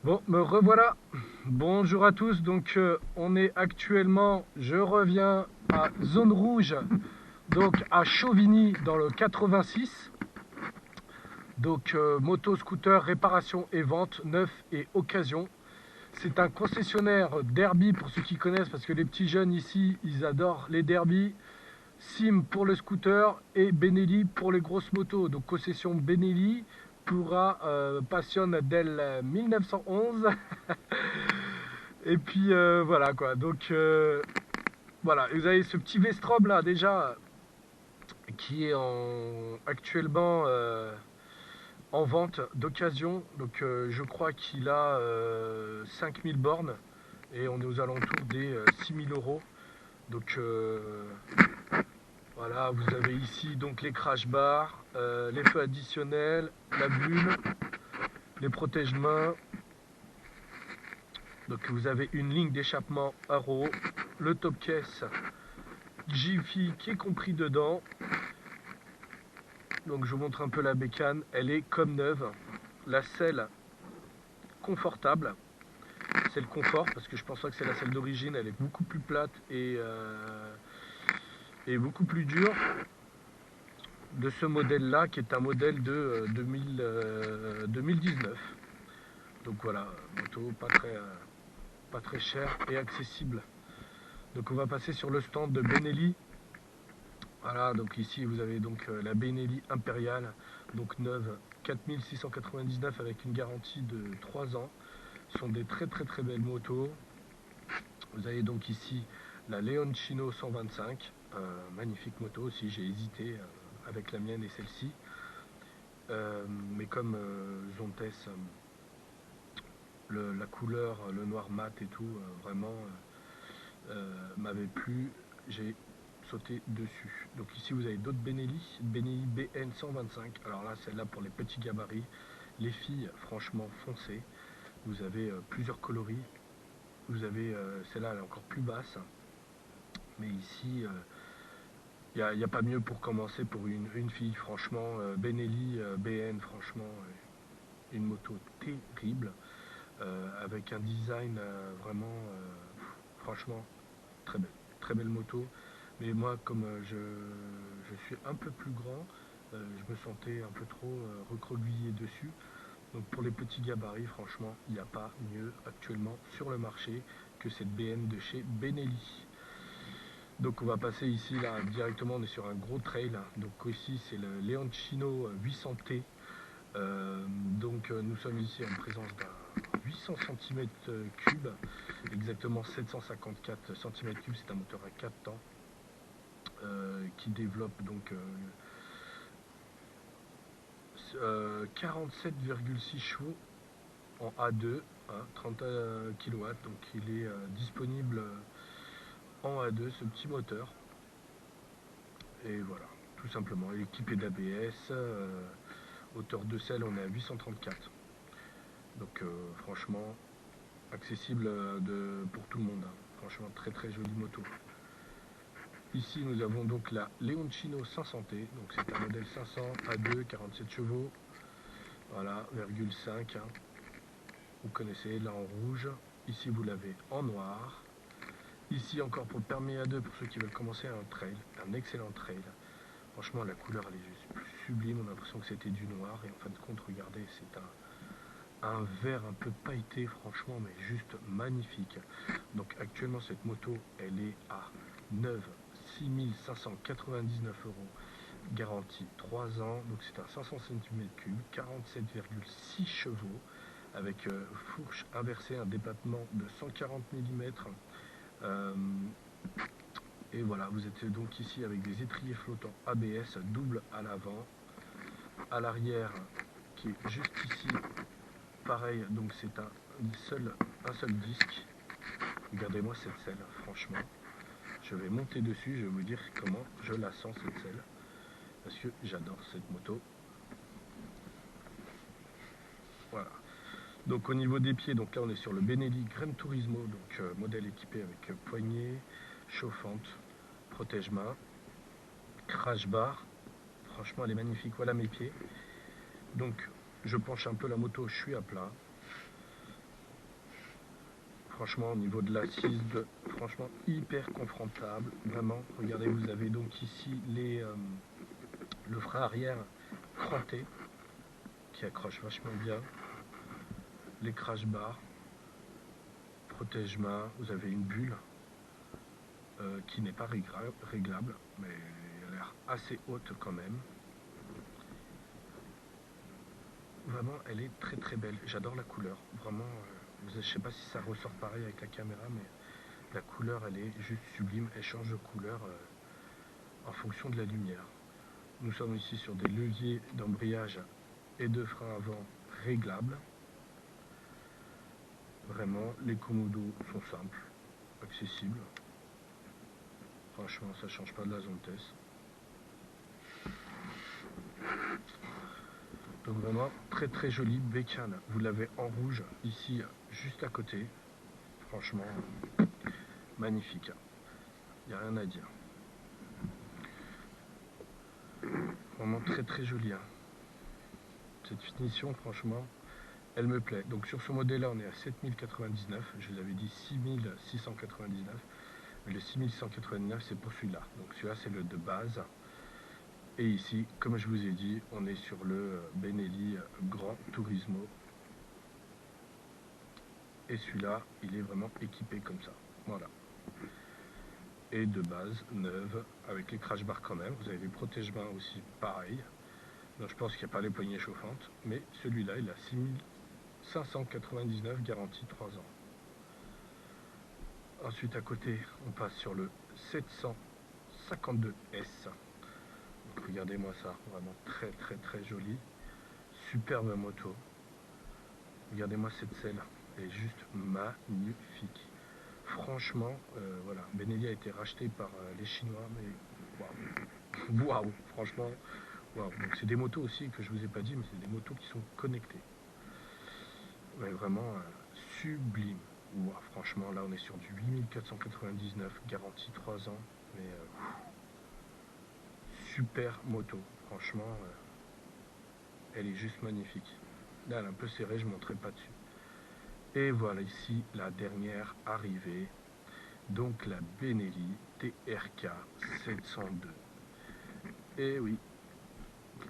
Bon, me revoilà. Bonjour à tous. Donc, on est actuellement, je reviens à Zone Rouge, donc à Chauvigny dans le 86. Donc, moto, scooter, réparation et vente, neuf et occasion. C'est un concessionnaire derby pour ceux qui connaissent, parce que les petits jeunes ici, ils adorent les derbies. Sim pour le scooter et Benelli pour les grosses motos. Donc, concession Benelli pourra passionne del 1911. Et puis voilà quoi. Donc voilà, vous avez ce petit Vestrom là déjà qui est actuellement en vente d'occasion. Donc je crois qu'il a 5000 bornes et on est aux alentours des 6000 euros. Donc voilà, vous avez ici donc les crash bars, les feux additionnels, la bulle, les protège-mains. Donc vous avez une ligne d'échappement Arrow, le top case Jiffy qui est compris dedans. Donc je vous montre un peu la bécane, elle est comme neuve. La selle confortable, c'est le confort parce que je pense pas que c'est la selle d'origine, elle est beaucoup plus plate et beaucoup plus dure de ce modèle là qui est un modèle de 2019. Donc voilà, moto pas très cher et accessible. Donc on va passer sur le stand de Benelli. Voilà, donc ici vous avez donc la Benelli Impériale, donc neuve, 4699 avec une garantie de 3 ans. Ce sont des très belles motos. Vous avez donc ici la Leoncino 125, magnifique moto aussi, j'ai hésité avec la mienne et celle-ci. Mais comme Zontes, la couleur, le noir mat et tout, vraiment m'avait plu, j'ai sauté dessus. Donc ici vous avez d'autres Benelli BN 125. Alors là, celle-là pour les petits gabarits. Les filles, franchement, foncées. Vous avez plusieurs coloris. Vous avez celle-là, elle est encore plus basse. Mais ici, il n'y a pas mieux pour commencer pour une fille. Franchement, Benelli BN, franchement, une moto terrible. Avec un design vraiment, franchement, très belle. Très belle moto. Mais moi, comme je suis un peu plus grand, je me sentais un peu trop recroquevillé dessus. Donc pour les petits gabarits, franchement, il n'y a pas mieux actuellement sur le marché que cette BN de chez Benelli. Donc on va passer ici, là, directement, on est sur un gros trail. Donc ici, c'est le Leoncino 800T. Donc nous sommes ici en présence d'un 800 cm3, exactement 754 cm3. C'est un moteur à 4 temps qui développe donc 47,6 chevaux en A2, hein, 30 kW. Donc il est disponible en A2 ce petit moteur. Et voilà, tout simplement, il est équipé d'ABS. Hauteur de selle, on est à 834. Donc franchement, accessible pour tout le monde. Hein. Franchement, très jolie moto. Ici, nous avons donc la Leoncino 500T. Donc c'est un modèle 500 A2, 47 chevaux. Voilà, 0,5. Hein. Vous connaissez, là en rouge. Ici, vous l'avez en noir. Ici, encore pour le permis A2, pour ceux qui veulent commencer un trail. Un excellent trail. Franchement, la couleur, elle est juste sublime. On a l'impression que c'était du noir. Et en fin de compte, regardez, c'est un vert un peu pailleté, franchement, mais juste magnifique. Donc actuellement, cette moto, elle est à 6599 euros, garantie 3 ans. Donc c'est un 500 cm3, 47,6 chevaux, avec fourche inversée, un débattement de 140 mm. Et voilà, vous êtes donc ici avec des étriers flottants ABS double à l'avant, à l'arrière qui est juste ici. Pareil, donc c'est un seul disque. Regardez-moi cette selle, franchement. Je vais monter dessus, je vais vous dire comment je la sens cette selle. Parce que j'adore cette moto. Voilà. Donc au niveau des pieds, donc là on est sur le Benelli Gran Turismo, donc modèle équipé avec poignée chauffante, protège-main, crash bar. Franchement elle est magnifique, voilà mes pieds. Donc je penche un peu la moto, je suis à plat. Franchement, au niveau de l'assise, franchement hyper confortable. Vraiment, regardez, vous avez donc ici le frein arrière fronté qui accroche vachement bien. Les crash bars, protège-main, vous avez une bulle qui n'est pas réglable, mais elle a l'air assez haute quand même. Vraiment, elle est très très belle. J'adore la couleur. Vraiment, je ne sais pas si ça ressort pareil avec la caméra, mais la couleur, elle est juste sublime. Elle change de couleur en fonction de la lumière. Nous sommes ici sur des leviers d'embrayage et de frein avant réglables. Vraiment, les commodos sont simples, accessibles. Franchement, ça change pas de la zone test. Donc vraiment, très très joli bécane. Vous l'avez en rouge, ici, juste à côté. Franchement, magnifique. Il n'y a rien à dire. Vraiment très très joli. Hein. Cette finition, franchement, elle me plaît. Donc sur ce modèle-là, on est à 7099. Je vous avais dit 6699. Mais le 6199, c'est pour celui-là. Donc celui-là, c'est le de base. Et ici, comme je vous ai dit, on est sur le Benelli Gran Turismo. Et celui-là, il est vraiment équipé comme ça. Voilà. Et de base, neuve, avec les crash bars quand même. Vous avez les protège-mains aussi, pareil. Donc je pense qu'il n'y a pas les poignées chauffantes. Mais celui-là, il a 6599, garantie 3 ans. Ensuite, à côté, on passe sur le 752S. Donc regardez-moi ça, vraiment très très très joli. Superbe moto. Regardez-moi cette selle, elle est juste magnifique. Franchement, voilà, Benelli a été racheté par les Chinois, mais waouh, waouh, franchement, waouh. Donc c'est des motos aussi que je vous ai pas dit, mais c'est des motos qui sont connectées. Mais vraiment sublime. Wow, franchement, là on est sur du 8499, garantie 3 ans, mais super moto. Franchement, elle est juste magnifique. Là, elle est un peu serrée, je ne monterai pas dessus. Et voilà ici la dernière arrivée. Donc la Benelli TRK 702. Et oui,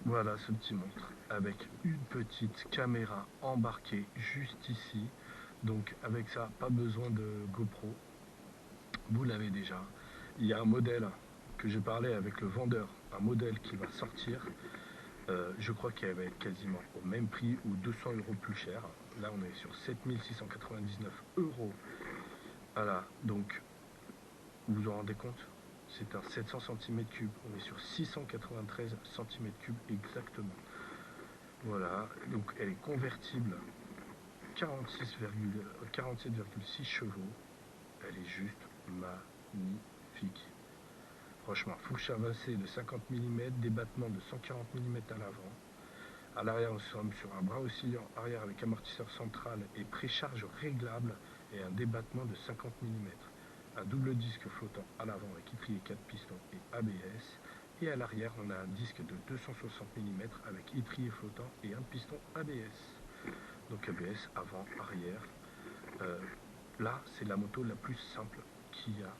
voilà ce petit montre avec une petite caméra embarquée juste ici. Donc avec ça, pas besoin de GoPro. Vous l'avez déjà. Il y a un modèle que j'ai parlé avec le vendeur, un modèle qui va sortir. Je crois qu'elle va être quasiment au même prix ou 200 € plus cher. Là, on est sur 7699 €. Voilà, donc vous vous en rendez compte? C'est un 700 cm3. On est sur 693 cm3 exactement. Voilà, donc elle est convertible 47,6 chevaux. Elle est juste magnifique. Franchement, fourche avancée de 50 mm, débattement de 140 mm à l'avant. À l'arrière, nous sommes sur un bras oscillant arrière avec amortisseur central et précharge réglable et un débattement de 50 mm. Un double disque flottant à l'avant avec étrier 4 pistons et ABS. Et à l'arrière, on a un disque de 260 mm avec étrier flottant et un piston ABS. Donc ABS avant, arrière. Là, c'est la moto la plus simple qu'il y a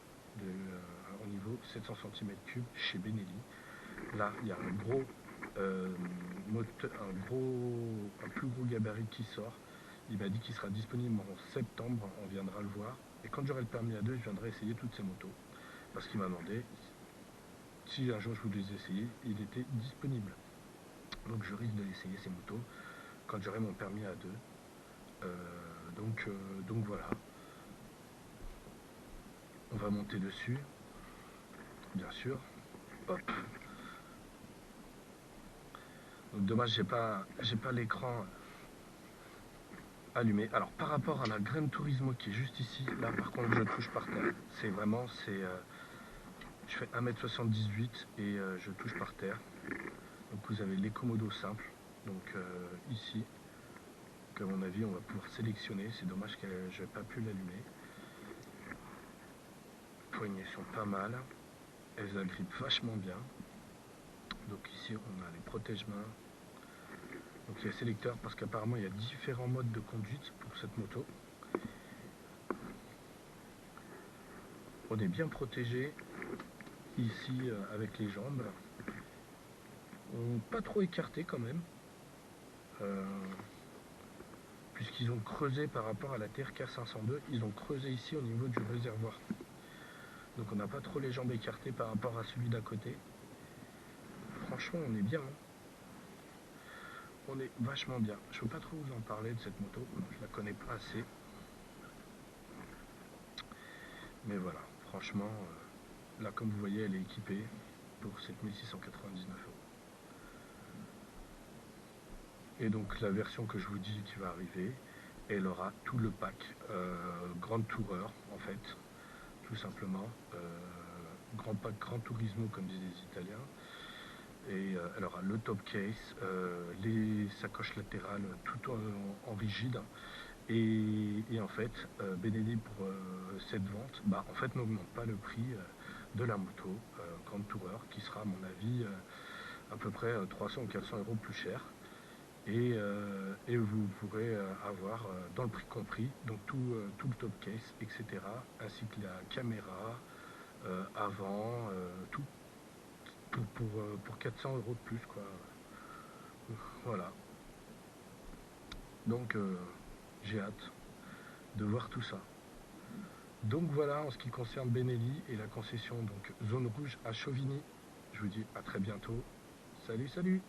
au niveau 700 cm3 chez Benelli. Là, il y a un gros moteur, un plus gros gabarit qui sort. Il m'a dit qu'il sera disponible en septembre, on viendra le voir. Et quand j'aurai le permis A2, je viendrai essayer toutes ces motos. Parce qu'il m'a demandé si un jour je voulais les essayer, il était disponible. Donc je risque de l'essayer ces motos quand j'aurai mon permis A2. Donc voilà. On va monter dessus, bien sûr. Hop. Donc dommage, j'ai pas l'écran allumé. Alors par rapport à la Gran Turismo qui est juste ici, là par contre je touche par terre. C'est vraiment, je fais 1m78 et je touche par terre. Donc vous avez les commodos simples. Donc ici, à mon avis, on va pouvoir sélectionner. C'est dommage que je n'ai pas pu l'allumer. Les poignées sont pas mal. Elles agrippent vachement bien. Donc ici, on a les protège-mains. Donc il y a sélecteur parce qu'apparemment il y a différents modes de conduite pour cette moto. On est bien protégé ici avec les jambes. Pas trop écarté quand même. Puisqu'ils ont creusé par rapport à la TRK 502, ils ont creusé ici au niveau du réservoir. Donc on n'a pas trop les jambes écartées par rapport à celui d'à côté. Franchement, on est bien. Hein. On est vachement bien. Je ne peux pas trop vous en parler de cette moto. Je la connais pas assez. Mais voilà, franchement, là comme vous voyez, elle est équipée pour 7699 €. Et donc la version que je vous dis qui va arriver, elle aura tout le pack Grand Tourer en fait, tout simplement. Grand pack Grand Turismo comme disent les Italiens. Et elle aura le top case, les sacoches latérales tout en rigide. Et en fait, Benelli pour cette vente, en fait n'augmente pas le prix de la moto Grand Tourer qui sera à mon avis à peu près 300 ou 400 € plus cher. Et vous pourrez avoir dans le prix compris donc tout le top case, etc. ainsi que la caméra avant, tout pour 400 € de plus quoi. Voilà. Donc j'ai hâte de voir tout ça. Donc voilà en ce qui concerne Benelli et la concession donc zone rouge à Chauvigny. Je vous dis à très bientôt. Salut, salut!